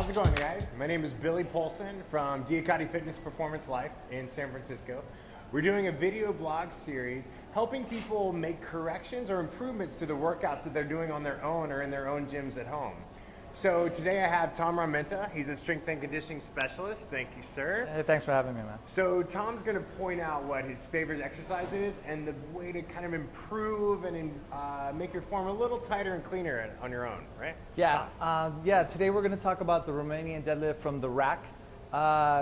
How's it going, guys? My name is Billy Polson from DIAKADI Fitness Performance Life in San Francisco. We're doing a video blog series helping people make corrections or improvements to the workouts that they're doing on their own or in their own gyms at home. So today I have Tom Armenta. He's a strength and conditioning specialist. Thank you, sir. Hey, thanks for having me, man. So Tom's going to point out what his favorite exercise is and the way to kind of improve and make your form a little tighter and cleaner on your own, right? Yeah, today we're going to talk about the Romanian deadlift from the rack.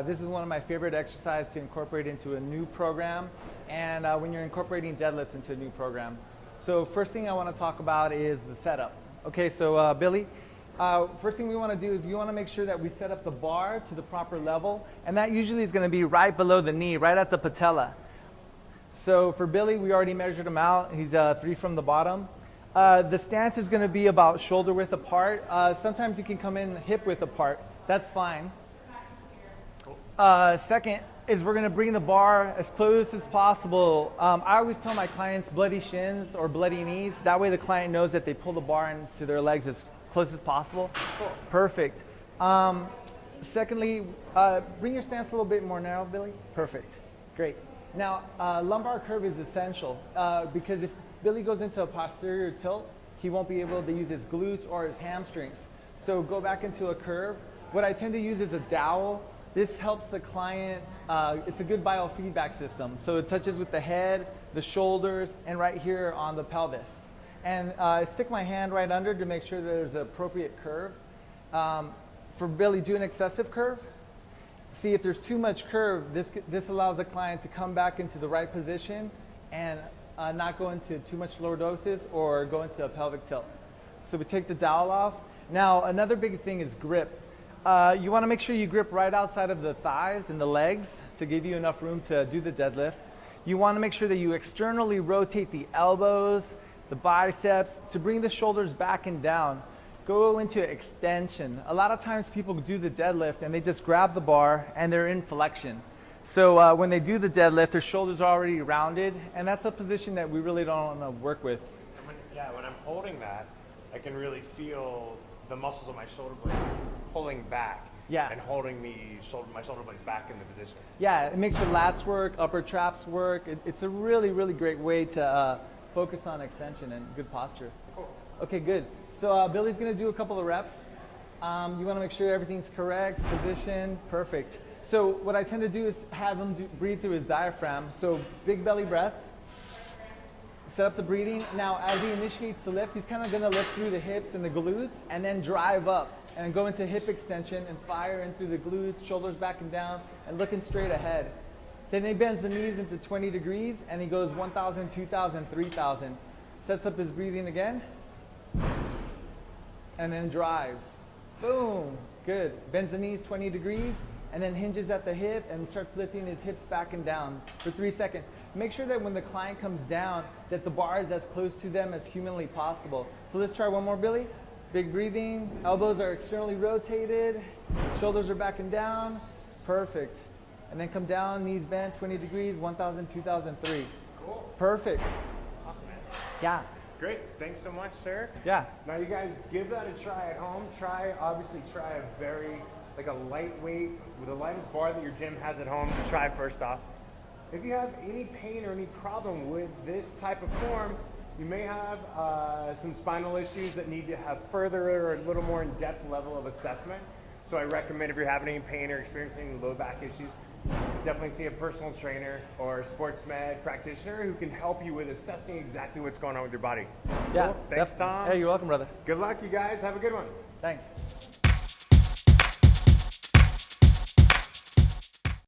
This is one of my favorite exercises to incorporate into a new program, and when you're incorporating deadlifts into a new program. So first thing I want to talk about is the setup. Okay, so Billy, first thing we want to do is you want to make sure that we set up the bar to the proper level, and that usually is going to be right below the knee, right at the patella. So for Billy, we already measured him out. He's 3 from the bottom. The stance is going to be about shoulder width apart. Sometimes you can come in hip width apart. That's fine. Second is we're going to bring the bar as close as possible. I always tell my clients bloody shins or bloody knees. That way the client knows that they pull the bar into their legs as close as possible. Cool. Perfect. Secondly, bring your stance a little bit more narrow, Billy. Perfect. Great. Now, lumbar curve is essential because if Billy goes into a posterior tilt, he won't be able to use his glutes or his hamstrings. So go back into a curve. What I tend to use is a dowel. This helps the client, it's a good biofeedback system. So it touches with the head, the shoulders, and right here on the pelvis. And I stick my hand right under to make sure that there's an appropriate curve. For Billy, do an excessive curve. See, if there's too much curve, this allows the client to come back into the right position and not go into too much lordosis or go into a pelvic tilt. So we take the dowel off. Now, another big thing is grip. You want to make sure you grip right outside of the thighs and the legs to give you enough room to do the deadlift. You want to make sure that you externally rotate the elbows, the biceps, to bring the shoulders back and down. Go into extension. A lot of times people do the deadlift and they just grab the bar and they're in flexion. So when they do the deadlift, their shoulders are already rounded, and that's a position that we really don't want to work with. And when I'm holding that, I can really feel the muscles of my shoulder blades pulling back and holding my shoulder blades back in the position. Yeah, it makes your lats work, upper traps work. It's a really, really great way to focus on extension and good posture. Cool. Okay, good. So Billy's going to do a couple of reps. You want to make sure everything's correct, position, perfect. So what I tend to do is have him breathe through his diaphragm. So big belly breath. Set up the breathing. Now, as he initiates the lift, he's kind of going to lift through the hips and the glutes and then drive up and go into hip extension and fire in through the glutes, shoulders back and down, and looking straight ahead. Then he bends the knees into 20 degrees and he goes 1,000, 2,000, 3,000. Sets up his breathing again and then drives. Boom. Good. Bends the knees 20 degrees and then hinges at the hip and starts lifting his hips back and down for 3 seconds. Make sure that when the client comes down that the bar is as close to them as humanly possible. So let's try one more, Billy. Big breathing, elbows are externally rotated, shoulders are back and down. Perfect. And then come down, knees bent, 20 degrees, 1,000, 2,000, 3. Cool. Perfect. Awesome, man. Yeah. Great. Thanks so much, sir. Yeah. Now you guys give that a try at home. Obviously try a very, like a lightweight, with the lightest bar that your gym has at home to try first off. If you have any pain or any problem with this type of form, you may have some spinal issues that need to have further or a little more in-depth level of assessment. So I recommend if you're having any pain or experiencing low back issues, definitely see a personal trainer or a sports med practitioner who can help you with assessing exactly what's going on with your body. Yeah. Cool. Thanks, Tom. Hey, you're welcome, brother. Good luck, you guys. Have a good one. Thanks.